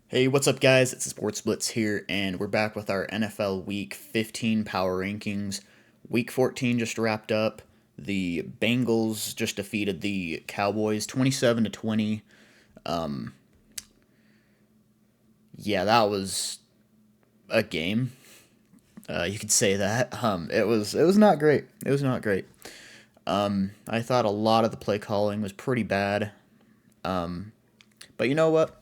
Hey, what's up, guys? It's Sports Blitz here, and we're back with our NFL Week 15 power rankings. Week 14 just wrapped up. The Bengals just defeated the Cowboys 27-20. Yeah, that was a game. You could say that. It was not great. It was not great. I thought a lot of the play calling was pretty bad. But you know what?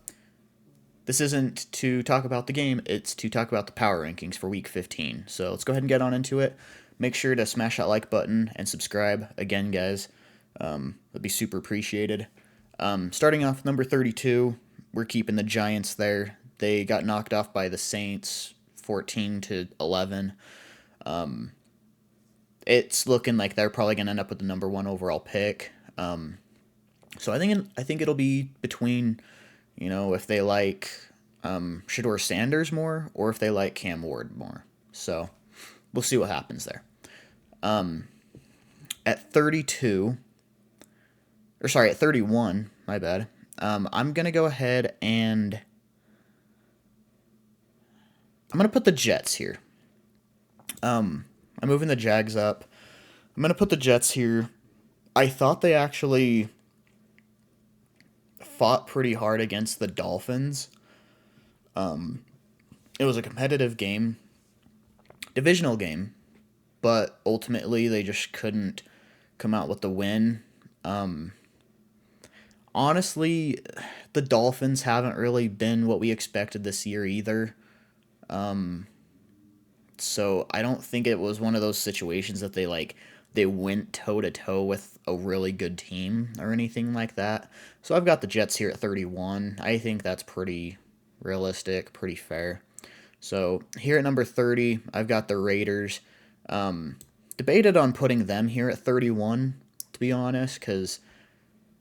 This isn't to talk about the game, it's to talk about the power rankings for week 15. So let's go ahead and get on into it. Make sure to smash that like button and subscribe again, guys. That'd be super appreciated. Starting off number 32, we're keeping the Giants there. They got knocked off by the Saints 14-11. It's looking like they're probably going to end up with the number one overall pick. So I think it'll be between, if they like Shador Sanders more or if they like Cam Ward more. So we'll see what happens there. At 32, or sorry, at 31, my bad. I'm gonna go ahead and I'm gonna put the Jets here. I'm moving the Jags up. I'm gonna put the Jets here. I thought they actually fought pretty hard against the Dolphins. It was a competitive game, divisional game, but ultimately they just couldn't come out with the win. Honestly, the Dolphins haven't really been what we expected this year either. So I don't think it was one of those situations that they went toe to toe with a really good team or anything like that. So I've got the Jets here at 31. I think that's pretty realistic, pretty fair. So here at number 30, I've got the Raiders. Debated on putting them here at 31, to be honest, because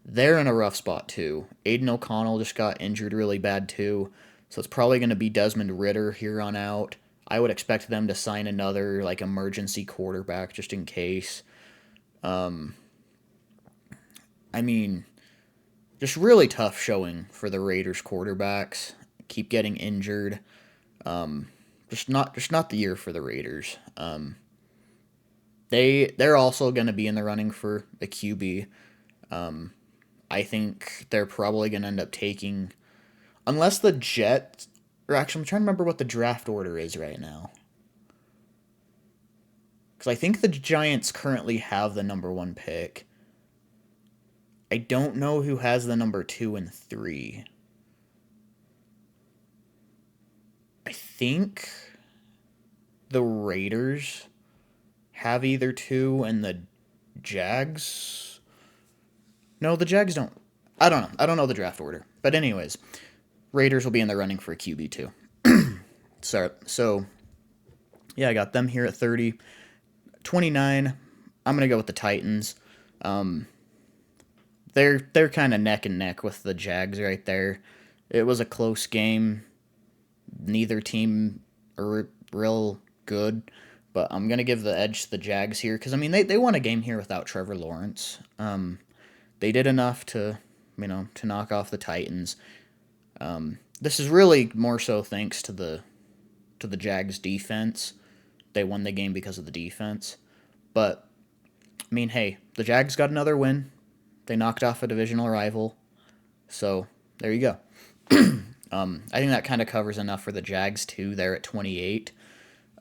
they're in a rough spot too. Aiden O'Connell just got injured really bad too, so it's probably going to be Desmond Ritter here on out. I would expect them to sign another like emergency quarterback just in case. I mean, just really tough showing for the Raiders quarterbacks. Keep getting injured. Just not the year for the Raiders. They're also going to be in the running for a QB. I think they're probably going to end up taking, unless the Jets, or actually, I'm trying to remember what the draft order is right now. Because I think the Giants currently have the number one pick. I don't know who has the number two and three. I think the Raiders have either two and the Jags. No, the Jags don't. I don't know. I don't know the draft order. But, anyways, Raiders will be in the running for a QB too. So yeah, I got them here at 30. 29, I'm gonna go with the Titans. Um, they're kind of neck and neck with the Jags right there. It was a close game. Neither team are real good, but I'm gonna give the edge to the Jags here because I mean they won a game here without Trevor Lawrence. They did enough to knock off the Titans. This is really more so thanks to the Jags defense. They won the game because of the defense. But I mean, hey, the Jags got another win. They knocked off a divisional rival. So there you go. I think that kind of covers enough for the Jags too. They're at 28.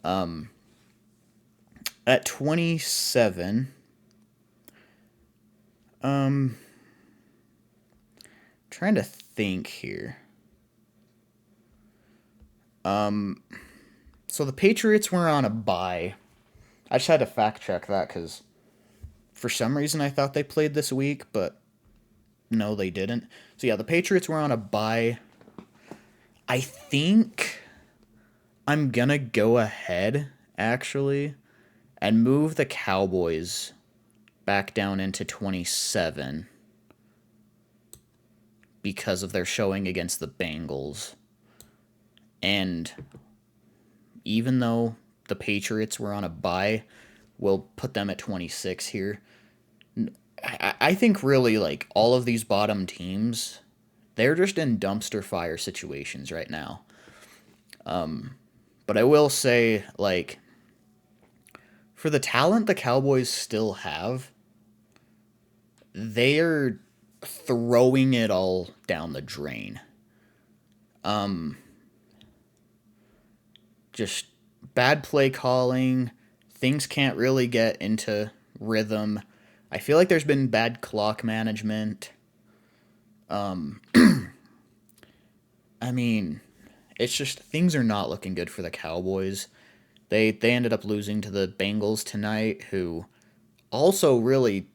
At 27, um, trying to think here. So the Patriots were on a bye. I just had to fact check that because for some reason I thought they played this week, but no, they didn't. So yeah, the Patriots were on a bye. I think I'm gonna go ahead actually and move the Cowboys back down into 27 because of their showing against the Bengals. And even though the Patriots were on a bye, we'll put them at 26 here. I think really like all of these bottom teams they're just in dumpster fire situations right now. But I will say, like, for the talent the Cowboys still have, they're throwing it all down the drain. Just bad play calling. Things can't really get into rhythm. I feel like there's been bad clock management. I mean, it's just things are not looking good for the Cowboys. They ended up losing to the Bengals tonight, who also really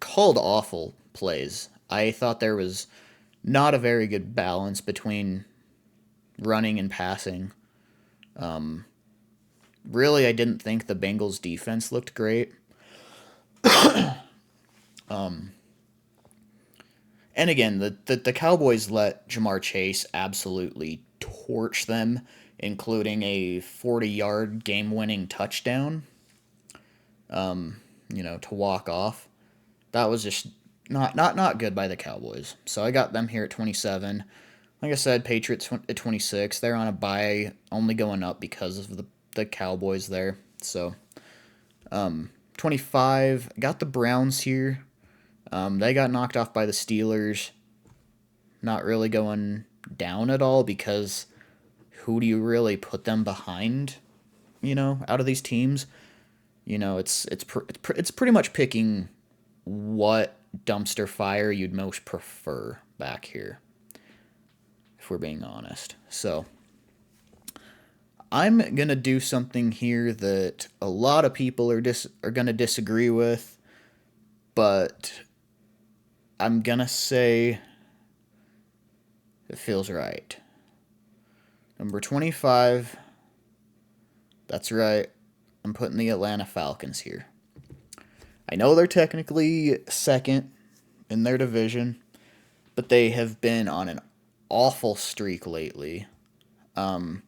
called awful plays. I thought there was not a very good balance between running and passing. Really, I didn't think the Bengals defense looked great. And again, the Cowboys let Jamar Chase absolutely torch them, including a 40-yard game-winning touchdown, to walk off. That was just not good by the Cowboys. So I got them here at 27. Like I said, Patriots at 26. They're on a bye, only going up because of the Cowboys there. So 25. Got the Browns here. They got knocked off by the Steelers. Not really going down at all because who do you really put them behind? Out of these teams, it's pretty much picking what dumpster fire you'd most prefer back here, if we're being honest. So I'm gonna do something here that a lot of people are gonna disagree with, but I'm gonna say it feels right. Number 25. That's right. I'm putting the Atlanta Falcons here. I know they're technically second in their division, but they have been on an awful streak lately. I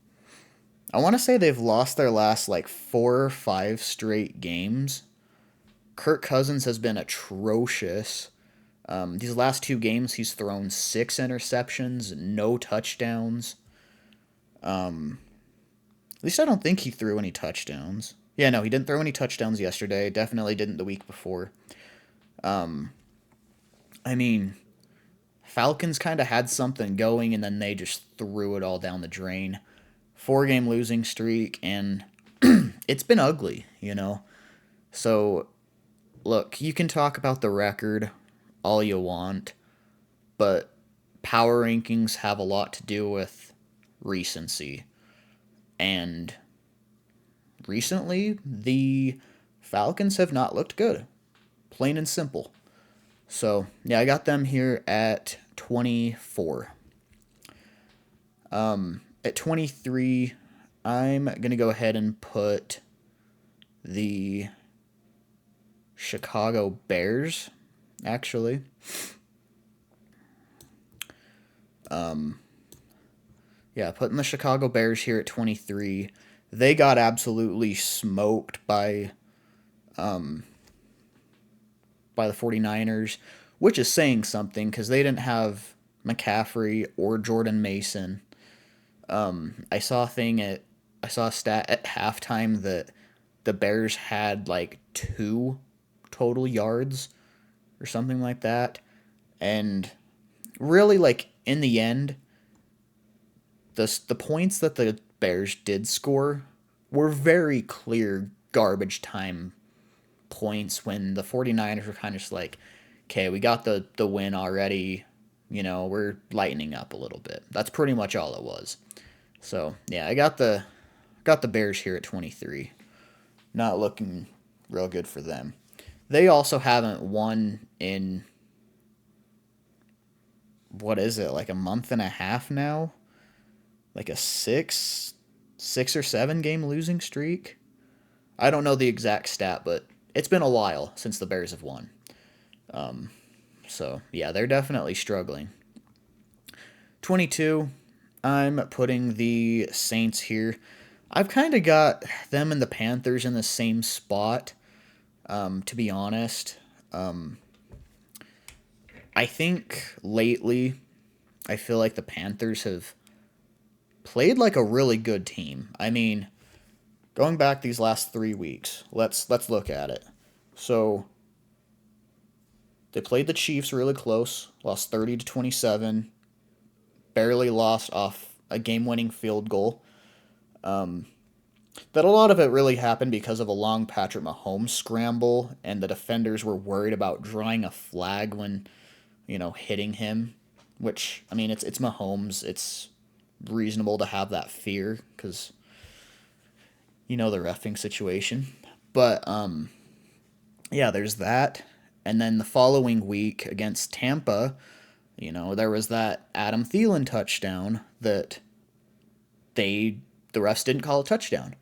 want to say they've lost their last like 4 or 5 straight games. Kirk Cousins has been atrocious. These last 2 games, he's thrown 6 interceptions, no touchdowns. At least I don't think he threw any touchdowns. Yeah, no, he didn't throw any touchdowns yesterday. Definitely didn't the week before. I mean, Falcons kind of had something going, and then they just threw it all down the drain. 4-game losing streak, and it's been ugly. So, look, you can talk about the record all you want, but power rankings have a lot to do with recency. And recently, the Falcons have not looked good. Plain and simple. So, yeah, I got them here at 24. At 23, I'm going to go ahead and put the Chicago Bears, actually. Yeah, putting the Chicago Bears here at 23. They got absolutely smoked by the 49ers, which is saying something because they didn't have McCaffrey or Jordan Mason. I saw a stat at halftime that the Bears had like 2 total yards or something like that. And really, like, in the end, the points that the Bears did score were very clear garbage time points when the 49ers were kind of just like, okay, we got the win already. We're lightening up a little bit. That's pretty much all it was. So, yeah, I got the Bears here at 23. Not looking real good for them. They also haven't won in, what is it, like a month and a half now? Like a 6 or 7 game losing streak? I don't know the exact stat, but it's been a while since the Bears have won. So, yeah, they're definitely struggling. 22, I'm putting the Saints here. I've kind of got them and the Panthers in the same spot, to be honest. I think lately, I feel like the Panthers have played like a really good team. I mean, going back these last 3 weeks, let's look at it. So they played the Chiefs really close, lost 30-27, barely lost off a game-winning field goal. That a lot of it really happened because of a long Patrick Mahomes scramble, and the defenders were worried about drawing a flag when, hitting him. Which, I mean, it's Mahomes. It's reasonable to have that fear because the refing situation. But yeah, there's that. And then the following week against Tampa, there was that Adam Thielen touchdown that the refs didn't call a touchdown.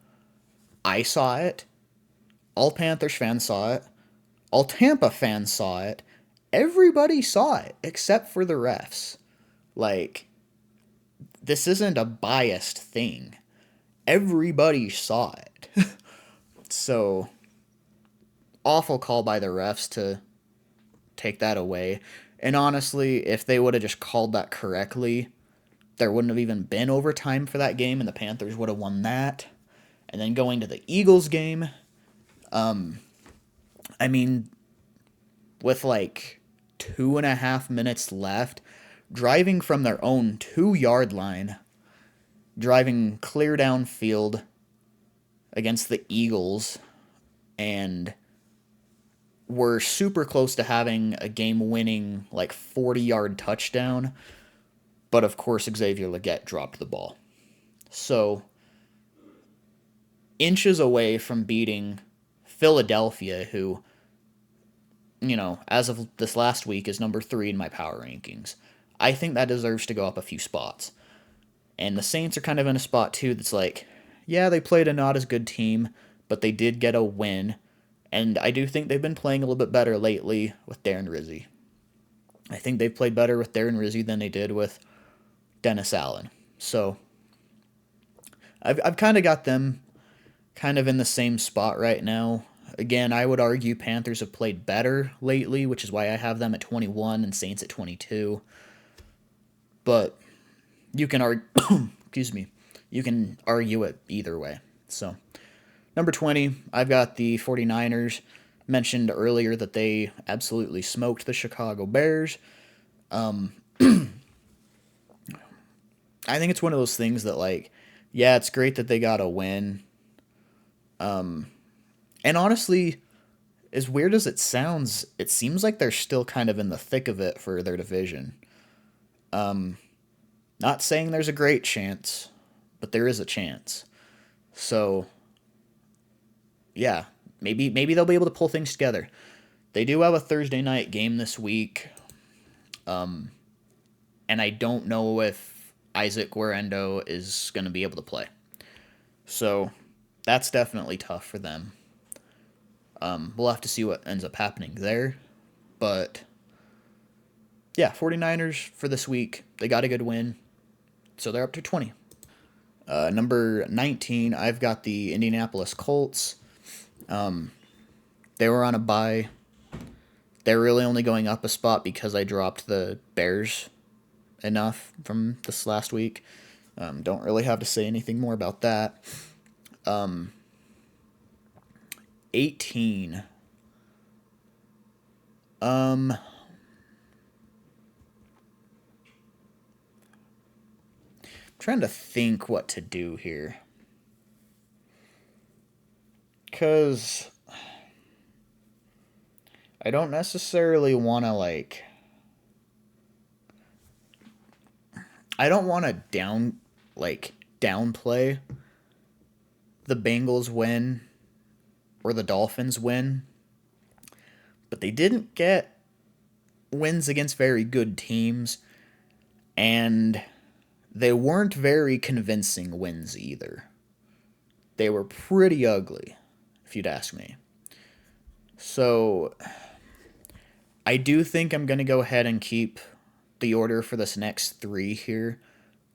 I saw it. All Panthers fans saw it. All Tampa fans saw it. Everybody saw it except for the refs. Like, this isn't a biased thing. Everybody saw it. So, awful call by the refs to take that away. And honestly, if they would have just called that correctly, there wouldn't have even been overtime for that game, and the Panthers would have won that. And then going to the Eagles game, I mean, with like 2.5 minutes left, driving from their own 2 yard line, driving clear downfield against the Eagles, and were super close to having a game-winning, like, 40-yard touchdown, but of course Xavier Legette dropped the ball. So, inches away from beating Philadelphia, who, as of this last week is number 3 in my power rankings. I think that deserves to go up a few spots. And the Saints are kind of in a spot, too, that's like, yeah, they played a not as good team, but they did get a win. And I do think they've been playing a little bit better lately with Darren Rizzi. I think they've played better with Darren Rizzi than they did with Dennis Allen. So, I've kind of got them kind of in the same spot right now. Again, I would argue Panthers have played better lately, which is why I have them at 21 and Saints at 22. But you can argue, excuse me, you can argue it either way. So, number 20, I've got the 49ers. Mentioned earlier that they absolutely smoked the Chicago Bears. I think it's one of those things that, like, yeah, it's great that they got a win. And honestly, as weird as it sounds, it seems like they're still kind of in the thick of it for their division. Not saying there's a great chance, but there is a chance. So, yeah, maybe they'll be able to pull things together. They do have a Thursday night game this week. And I don't know if Isaac Guerendo is going to be able to play. So, that's definitely tough for them. We'll have to see what ends up happening there. But, yeah, 49ers for this week. They got a good win. So they're up to 20. Number 19, I've got the Indianapolis Colts. They were on a bye. They're really only going up a spot because I dropped the Bears enough from this last week. Don't really have to say anything more about that. 18. Trying to think what to do here. Because I don't necessarily want to, like... I don't want to downplay the Bengals win or the Dolphins win. But they didn't get wins against very good teams. And they weren't very convincing wins either. They were pretty ugly, if you'd ask me. So, I do think I'm going to go ahead and keep the order for this next 3 here.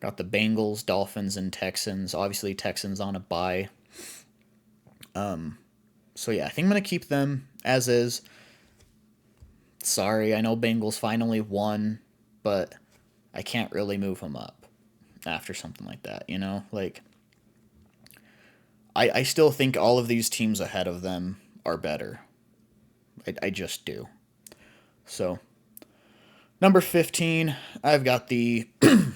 Got the Bengals, Dolphins, and Texans. Obviously, Texans on a bye. So, yeah, I think I'm going to keep them as is. Sorry, I know Bengals finally won, but I can't really move them up after something like that, you know? Like, I still think all of these teams ahead of them are better. I just do. So, number 15, I've got the,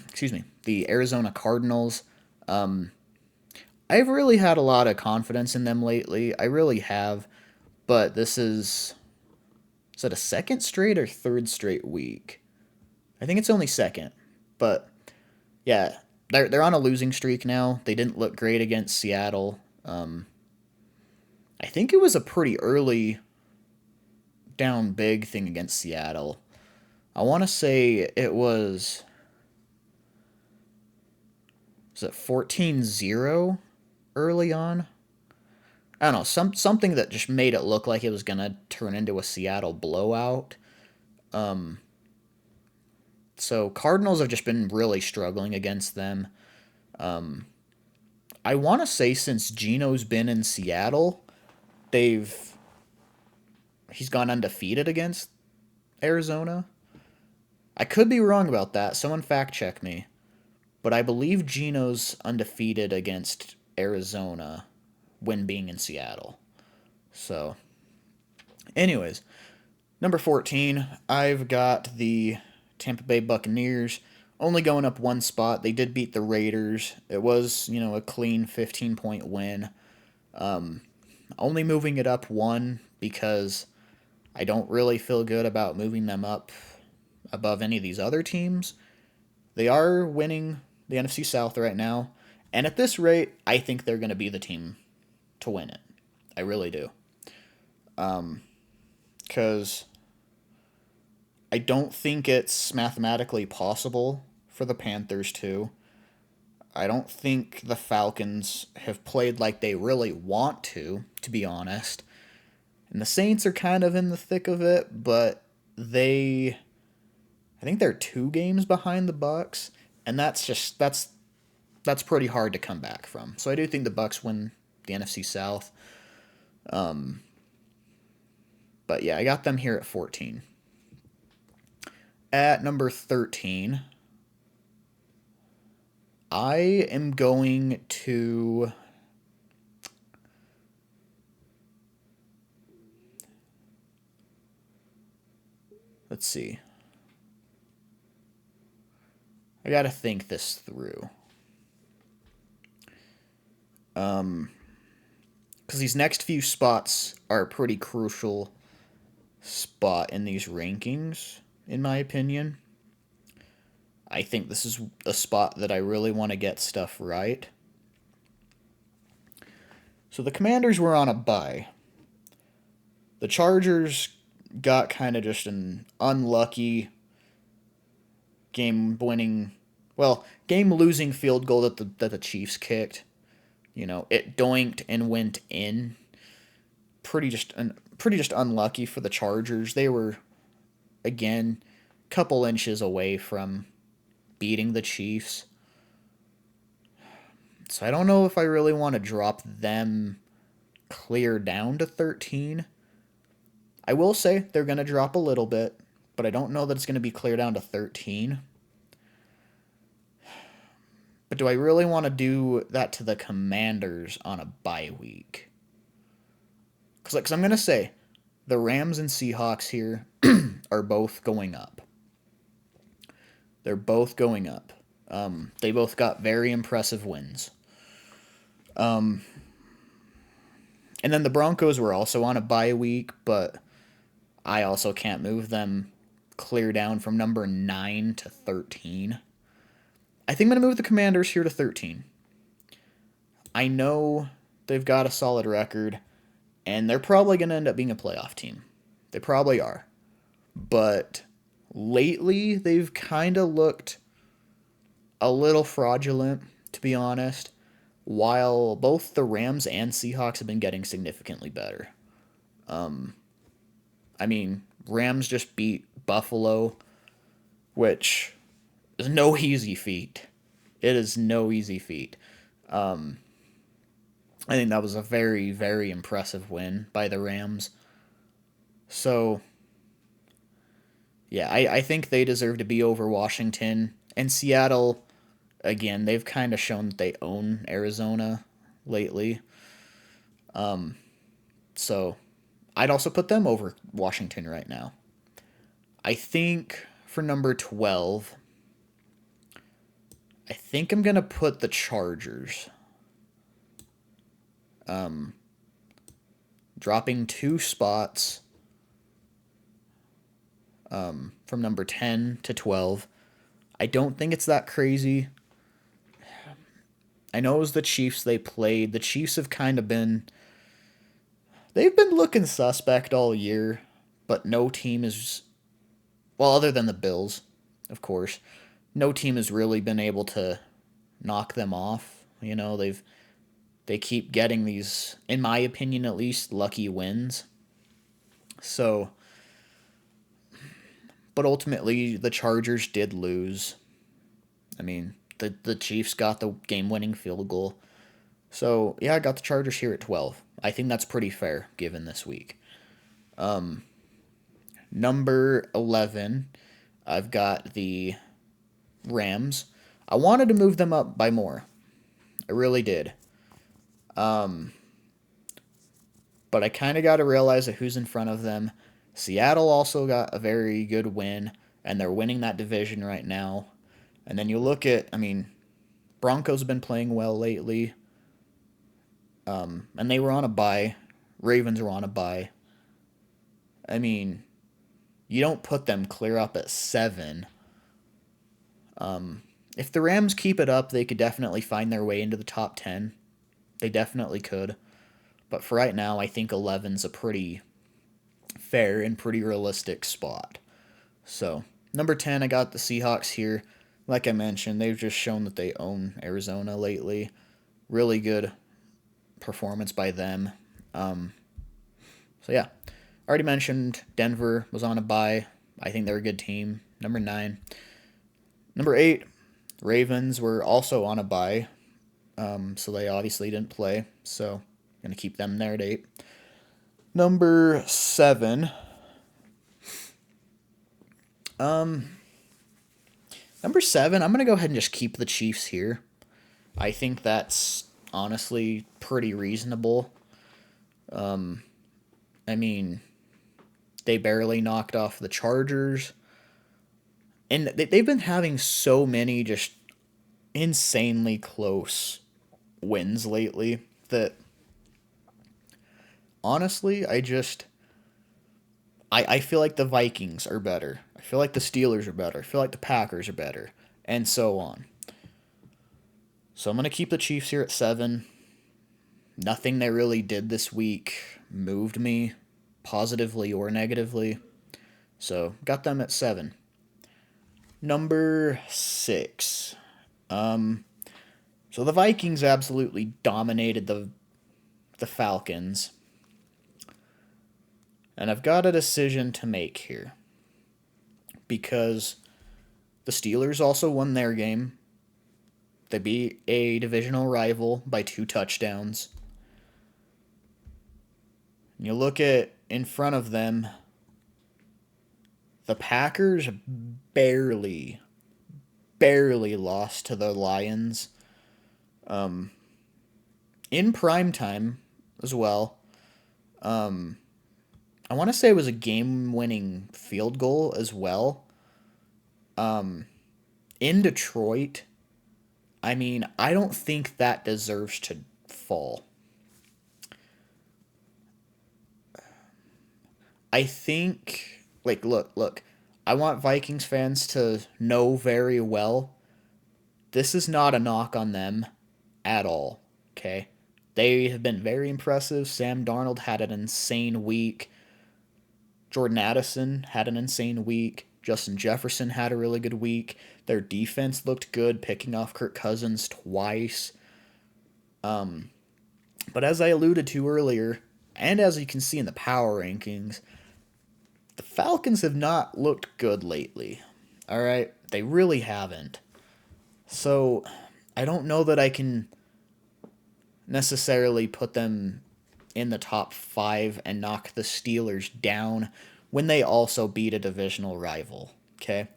excuse me, the Arizona Cardinals. I've really had a lot of confidence in them lately. I really have. But is it a second straight or third straight week? I think it's only second. But yeah, they're on a losing streak now. They didn't look great against Seattle. I think it was a pretty early down big thing against Seattle. I want to say was it 14-0 early on? I don't know, something that just made it look like it was going to turn into a Seattle blowout. So Cardinals have just been really struggling against them. I want to say since Geno's been in Seattle, they've he's gone undefeated against Arizona. I could be wrong about that. Someone fact check me. But I believe Geno's undefeated against Arizona when being in Seattle. So, anyways, number 14, I've got the Tampa Bay Buccaneers only going up one spot. They did beat the Raiders. It was, a clean 15-point win. Only moving it up one because I don't really feel good about moving them up above any of these other teams. They are winning the NFC South right now, and at this rate, I think they're going to be the team to win it. I really do. Because I don't think it's mathematically possible for the Panthers to. I don't think the Falcons have played like they really want to be honest. And the Saints are kind of in the thick of it, but I think they're 2 games behind the Bucks, and that's pretty hard to come back from. So I do think the Bucks win the NFC South. But yeah, I got them here at 14. At number 13, I am going to let's see. I got to think this through. Because these next few spots are a pretty crucial spot in these rankings, in my opinion. I think this is a spot that I really want to get stuff right. So the Commanders were on a bye. The Chargers got kind of just an unlucky game losing field goal that the Chiefs kicked. It doinked and went in. Pretty just unlucky for the Chargers. They were again couple inches away from beating the Chiefs. So I don't know if I really want to drop them clear down to 13. I will say they're going to drop a little bit, but I don't know that it's going to be clear down to 13. But do I really want to do that to the Commanders on a bye week? Because I'm going to say the Rams and Seahawks here are both going up. They're both going up. They both got very impressive wins. And then the Broncos were also on a bye week, but I also can't move them clear down from number 9 to 13. I think I'm going to move the Commanders here to 13. I know they've got a solid record, and they're probably going to end up being a playoff team. They probably are. But lately, they've kind of looked a little fraudulent, to be honest, while both the Rams and Seahawks have been getting significantly better. Rams just beat Buffalo, which is no easy feat. It is no easy feat. I think that was a very, very impressive win by the Rams. So, Yeah, I think they deserve to be over Washington. And Seattle, again, they've kind of shown that they own Arizona lately. So I'd also put them over Washington right now. I think for number 12, I think I'm going to put the Chargers. Dropping 2 spots from number 10 to 12. I don't think it's that crazy. I know it was the Chiefs they played. The Chiefs have kind of been. They've been looking suspect all year, but no team is. Well, other than the Bills, of course. No team has really been able to knock them off. They keep getting these, in my opinion at least, lucky wins. So, but ultimately the Chargers did lose. I mean, the Chiefs got the game-winning field goal. So, yeah, I got the Chargers here at 12. I think that's pretty fair given this week. Number 11, I've got the Rams. I wanted to move them up by more. I really did. But I kind of got to realize that who's in front of them. Seattle also got a very good win, and they're winning that division right now. And then you look at, I mean, Broncos have been playing well lately, and they were on a bye. Ravens were on a bye. I mean, you don't put them clear up at 7. If the Rams keep it up, they could definitely find their way into the top 10. They definitely could. But for right now, I think 11's a pretty fair and pretty realistic spot. So, number 10, I got the Seahawks here. Like I mentioned, they've just shown that they own Arizona lately. Really good performance by them. So, yeah. Already mentioned Denver was on a bye. I think they're a good team. Number 9. Number 8, Ravens were also on a bye. So they obviously didn't play. So, going to keep them there at 8. Number 7. Number 7, I'm going to go ahead and just keep the Chiefs here. I think that's honestly pretty reasonable. I mean, they barely knocked off the Chargers. And they've been having so many just insanely close wins lately that honestly, I feel like the Vikings are better. I feel like the Steelers are better. I feel like the Packers are better. And so on. So I'm going to keep the Chiefs here at 7. Nothing they really did this week moved me positively or negatively. So got them at 7. Number 6. So the Vikings absolutely dominated the Falcons. And I've got a decision to make here. Because the Steelers also won their game. They beat a divisional rival by 2 touchdowns. You look at in front of them, the Packers barely lost to the Lions. In prime time as well. I want to say it was a game-winning field goal as well. In Detroit, I mean, I don't think that deserves to fall. I think, like, look. I want Vikings fans to know very well this is not a knock on them at all, okay? They have been very impressive. Sam Darnold had an insane week. Jordan Addison had an insane week. Justin Jefferson had a really good week. Their defense looked good, picking off Kirk Cousins twice. But as I alluded to earlier, and as you can see in the power rankings, the Falcons have not looked good lately. All right? They really haven't. So, I don't know that I can necessarily put them in the top 5 and knock the Steelers down when they also beat a divisional rival. Okay?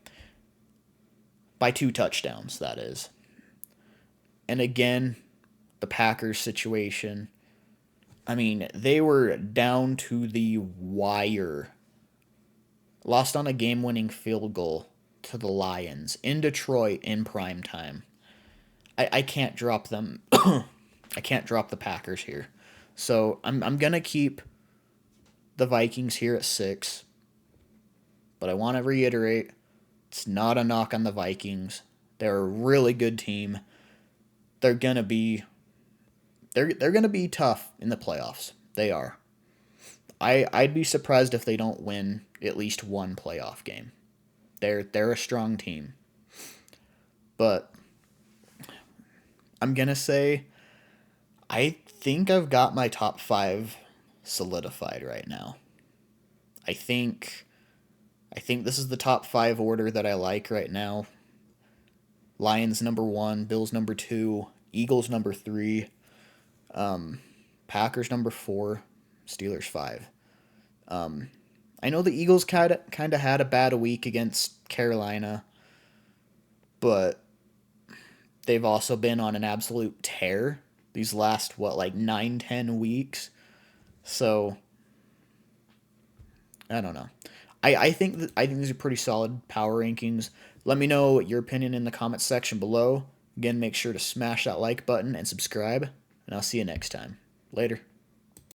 By 2 touchdowns, that is. And again, the Packers situation. I mean, they were down to the wire. Lost on a game winning field goal to the Lions in Detroit in prime time. I can't drop them. I can't drop the Packers here. So I'm going to keep the Vikings here at 6. But I want to reiterate, it's not a knock on the Vikings. They're a really good team. They're going to be they're going to be tough in the playoffs. They are. I'd be surprised if they don't win at least one playoff game. They're a strong team. But I'm going to say I think I've got my top 5 solidified right now. I think this is the top 5 order that I like right now. Lions number 1, Bills number 2, Eagles number 3, Packers number 4, Steelers 5. I know the Eagles kind of had a bad week against Carolina, but they've also been on an absolute tear these last 9-10 weeks. So I don't know. I think these are pretty solid power rankings. Let me know your opinion in the comments section below. Again, make sure to smash that like button and subscribe, and I'll see you next time. Later.